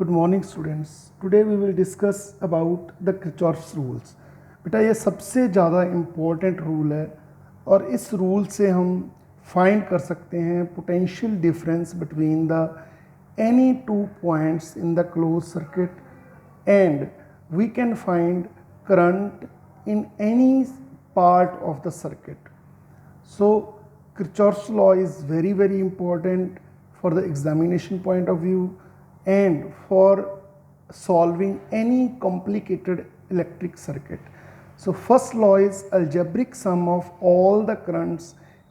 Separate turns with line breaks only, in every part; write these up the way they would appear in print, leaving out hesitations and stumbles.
Good morning students. Today we will discuss about the Kirchhoff's rules. बेटा ये सबसे ज़्यादा इम्पोर्टेंट रूल है और इस रूल से हम फाइंड कर सकते हैं potential difference between the any two points in the close circuit and we can find current in any part of the circuit. So Kirchhoff's law is very important for the examination point of view and for solving any complicated electric circuit. So first law is algebraic sum of all the currents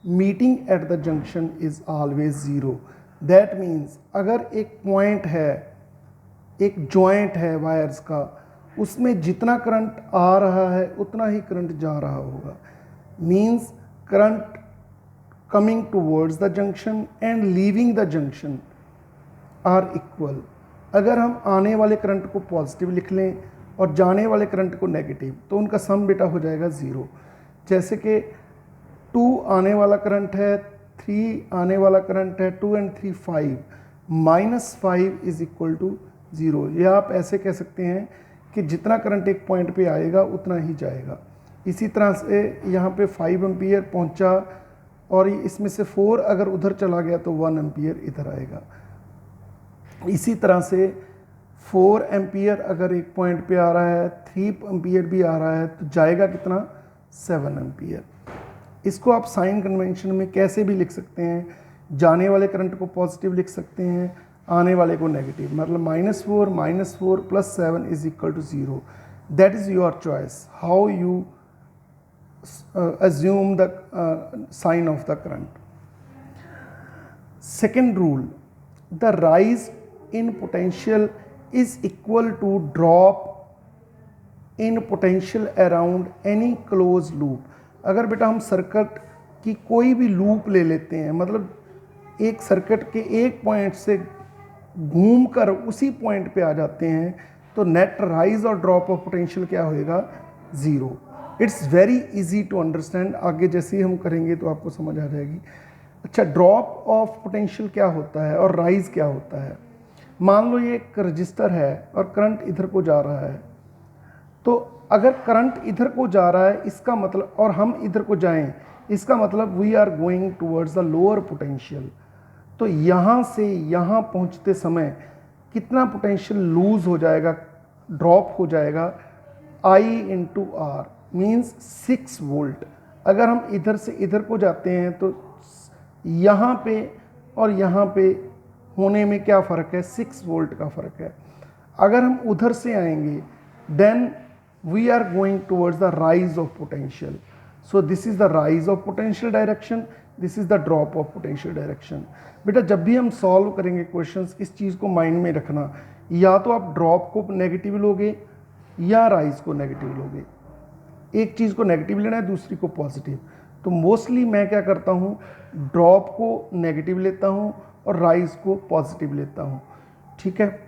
meeting at the junction is always zero. That means अगर एक point है, एक joint है wires का, उसमें जितना current आ रहा है उतना ही करंट जा रहा होगा. Means current coming towards the junction and leaving the junction are equal. अगर हम आने वाले करंट को पॉजिटिव लिख लें और जाने वाले करंट को नेगेटिव तो उनका सम बेटा हो जाएगा ज़ीरो. जैसे कि 2 आने वाला करंट है, 3 आने वाला करंट है, 2 and 3 5, -5 is equal to zero. या आप ऐसे कह सकते हैं कि जितना करंट एक पॉइंट पे आएगा उतना ही जाएगा. इसी तरह से यहाँ पे 5 एम्पियर पहुँचा और इसमें से 4 अगर उधर चला गया तो 1 एम्पियर इधर आएगा. इसी तरह से 4 एम्पियर अगर एक पॉइंट पे आ रहा है, 3 एम्पियर भी आ रहा है तो जाएगा कितना, 7 एम्पियर. इसको आप साइन कन्वेंशन में कैसे भी लिख सकते हैं. जाने वाले करंट को पॉजिटिव लिख सकते हैं, आने वाले को नेगेटिव. मतलब -4 + 7 is equal to 0. That is your choice how you assume the sign of the current. Second rule, the rise in potential is equal to drop in potential around any closed loop. अगर बेटा हम circuit की कोई भी loop ले लेते हैं, मतलब एक सर्किट के एक पॉइंट से घूमकर उसी पॉइंट पे आ जाते हैं, तो नेट राइज और ड्रॉप ऑफ पोटेंशियल क्या होएगा, zero. It's very easy to understand. आगे जैसे ही हम करेंगे तो आपको समझ आ जाएगी. अच्छा, ड्रॉप ऑफ पोटेंशियल क्या होता है और राइज क्या होता है. मान लो ये एक रजिस्टर है और करंट इधर को जा रहा है, तो अगर करंट इधर को जा रहा है इसका मतलब, और हम इधर को जाएं, इसका मतलब we are going towards the lower potential. तो यहाँ से यहाँ पहुँचते समय कितना पोटेंशियल लूज हो जाएगा, ड्रॉप हो जाएगा, I × R मीन्स 6 वोल्ट. अगर हम इधर से इधर को जाते हैं तो यहाँ पे और यहाँ पे होने में क्या फ़र्क है, 6 वोल्ट का फ़र्क है. अगर हम उधर से आएंगे then we are going towards the rise of potential. So this is the rise of potential direction, this is the drop of potential direction. बेटा जब भी हम सॉल्व करेंगे क्वेश्चंस, इस चीज़ को माइंड में रखना, या तो आप ड्रॉप को नेगेटिव लोगे या राइज को नेगेटिव लोगे. एक चीज़ को नेगेटिव लेना है, दूसरी को पॉजिटिव. तो मोस्टली मैं क्या करता हूँ, ड्रॉप को नेगेटिव लेता हूँ और राइज को पॉजिटिव लेता हूँ. ठीक है.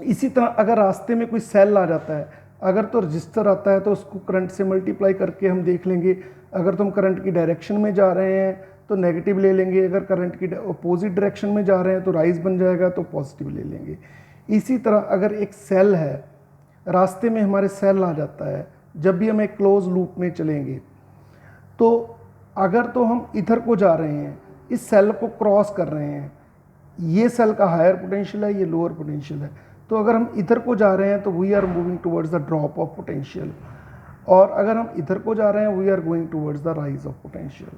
इसी तरह अगर रास्ते में कोई सेल आ जाता है, अगर तो रजिस्टर आता है तो उसको करंट से मल्टीप्लाई करके हम देख लेंगे. अगर तुम करंट की डायरेक्शन में जा रहे हैं तो नेगेटिव ले लेंगे, अगर करंट की अपोजिट डायरेक्शन में जा रहे हैं तो राइज बन जाएगा तो पॉजिटिव ले लेंगे. इसी तरह अगर एक सेल है, रास्ते में हमारे सेल आ जाता है, जब भी हम एक क्लोज लूप में चलेंगे तो अगर तो हम इधर को जा रहे हैं, इस सेल को क्रॉस कर रहे हैं, ये सेल का हायर पोटेंशियल है, ये लोअर पोटेंशियल है, तो अगर हम इधर को जा रहे हैं तो we are moving towards the drop of potential, और अगर हम इधर को जा रहे हैं we are going towards the rise of potential.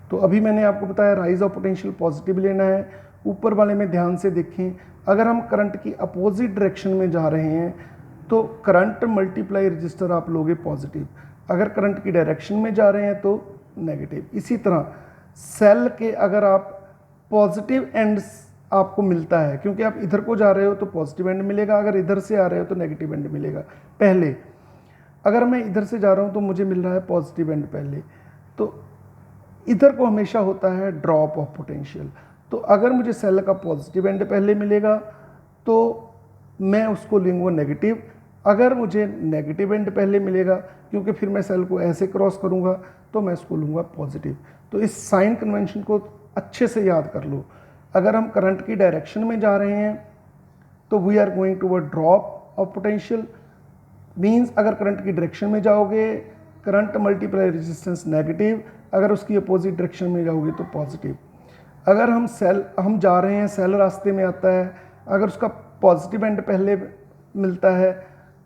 तो अभी मैंने आपको बताया राइज ऑफ पोटेंशियल पॉजिटिव लेना है. ऊपर वाले में ध्यान से देखें, अगर हम करंट की अपोजिट डायरेक्शन में जा रहे हैं तो करंट मल्टीप्लाई रजिस्टर आप लोगे पॉजिटिव, अगर करंट की डायरेक्शन में जा रहे हैं तो नेगेटिव. इसी तरह सेल के अगर आप पॉजिटिव एंड आपको मिलता है, क्योंकि आप इधर को जा रहे हो तो पॉजिटिव एंड मिलेगा, अगर इधर से आ रहे हो तो नेगेटिव एंड मिलेगा. पहले अगर मैं इधर से जा रहा हूँ तो मुझे मिल रहा है पॉजिटिव एंड पहले, तो इधर को हमेशा होता है ड्रॉप ऑफ पोटेंशियल. तो अगर मुझे सेल का पॉजिटिव एंड पहले मिलेगा तो मैं उसको लूँगा नेगेटिव. अगर मुझे नेगेटिव एंड पहले मिलेगा, क्योंकि फिर मैं सेल को ऐसे क्रॉस करूँगा, तो मैं इसको लूँगा पॉजिटिव. तो इस साइन कन्वेंशन को अच्छे से याद कर लो. अगर हम करंट की डायरेक्शन में जा रहे हैं तो we are going to a drop of potential. Means अगर करंट की डायरेक्शन में जाओगे करंट मल्टीप्लाई रेजिस्टेंस नेगेटिव, अगर उसकी अपोजिट डायरेक्शन में जाओगे तो पॉजिटिव। अगर हम जा रहे हैं, सेल रास्ते में आता है, अगर उसका पॉजिटिव एंड पहले मिलता है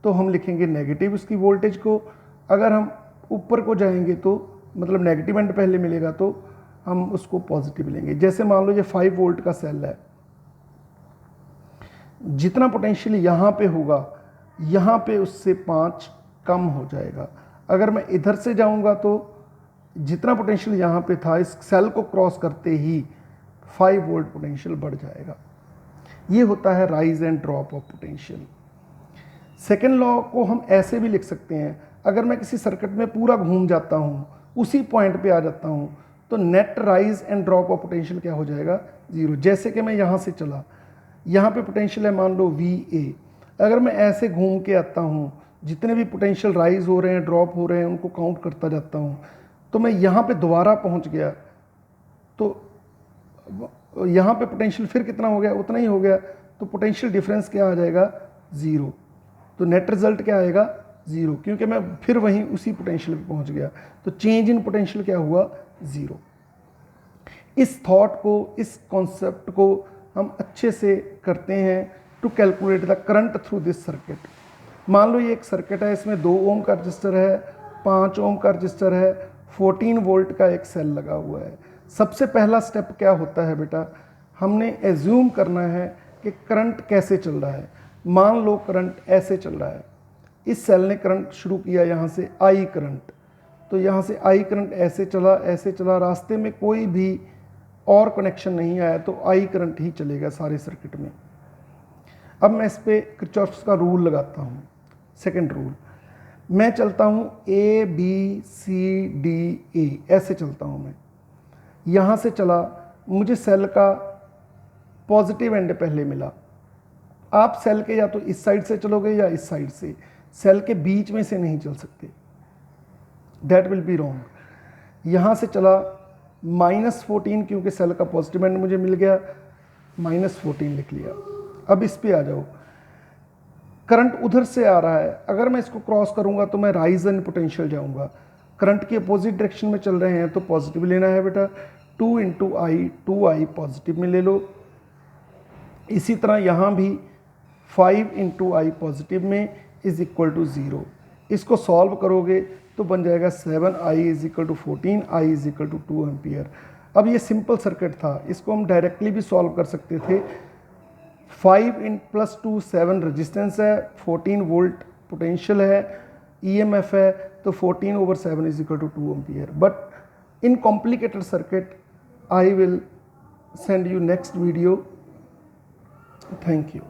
तो हम लिखेंगे नेगेटिव उसकी वोल्टेज को। अगर हम ऊपर को जाएंगे तो मतलब नेगेटिव एंड पहले मिलेगा तो हम उसको पॉजिटिव लेंगे। जैसे मान लो ये 5 वोल्ट का सेल है, जितना पोटेंशियल यहाँ पे होगा यहाँ पे उससे 5 कम हो जाएगा। अगर मैं इधर से जाऊँगा तो जितना पोटेंशियल यहाँ पे था इस सेल को क्रॉस करते ही 5 वोल्ट पोटेंशियल बढ़ जाएगा। ये होता है rise and drop of potential. Second law को हम ऐसे भी लिख सकते हैं, अगर मैं किसी सर्किट में पूरा घूम जाता हूँ, उसी पॉइंट पे आ जाता हूँ, तो net rise and drop of potential क्या हो जाएगा, 0। जैसे कि मैं यहाँ से चला, यहाँ पे पोटेंशियल है मान लो VA, अगर मैं ऐसे घूम के आता हूँ, जितने भी पोटेंशियल राइज हो रहे हैं ड्रॉप हो रहे हैं उनको काउंट करता जाता हूँ, तो मैं यहाँ पे दोबारा पहुँच गया तो यहाँ पे पोटेंशियल फिर कितना हो गया, उतना ही हो गया, तो पोटेंशियल डिफरेंस क्या आ जाएगा, 0। तो नेट रिजल्ट क्या आएगा, 0, क्योंकि मैं फिर वहीं उसी पोटेंशियल पे पहुँच गया। तो चेंज इन पोटेंशियल क्या हुआ, 0। इस थॉट को, इस कॉन्सेप्ट को हम अच्छे से करते हैं to calculate the current through this circuit. मान लो ये एक सर्किट है, इसमें 2 ओम का रजिस्टर है, 5 ओम का रजिस्टर है, 14 वोल्ट का एक सेल लगा हुआ है। सबसे पहला स्टेप क्या होता है बेटा, हमने एज्यूम करना है कि करंट कैसे चल रहा है। मान लो करंट ऐसे चल रहा है, इस सेल ने करंट शुरू किया यहाँ से I करंट, तो यहाँ से I करंट ऐसे चला, रास्ते में कोई भी और कनेक्शन नहीं आया तो I करंट ही चलेगा सारे सर्किट में। अब मैं इस पर किरचॉफ्स का रूल लगाता हूँ। सेकंड रूल, मैं चलता हूँ ABCDE, ऐसे चलता हूँ मैं, यहाँ से चला, मुझे सेल का पॉजिटिव एंड पहले मिला। आप सेल के या तो इस साइड से चलोगे या इस साइड से, सेल के बीच में से नहीं चल सकते, दैट विल बी रॉन्ग। यहाँ से चला -14, क्योंकि सेल का पॉजिटिव एंड मुझे मिल गया, -14 लिख लिया। अब इस पे आ जाओ, करंट उधर से आ रहा है, अगर मैं इसको क्रॉस करूंगा तो मैं राइज इन पोटेंशियल जाऊंगा। करंट के अपोजिट डायरेक्शन में चल रहे हैं तो पॉजिटिव लेना है बेटा, 2 × I, 2I पॉजिटिव में ले लो। इसी तरह यहाँ भी 5 × I पॉजिटिव में इज इक्वल टू 0। इसको सॉल्व करोगे तो बन जाएगा 7I is equal to 14, I is equal to 2 ampere. अब ये सिंपल सर्किट था, इसको हम डायरेक्टली भी सॉल्व कर सकते थे। 5 + 2 7 रेजिस्टेंस है, 14 वोल्ट पोटेंशियल है, EMF है, तो 14/7 is equal to 2 ampere. But in complicated circuit I will send you next video. Thank you.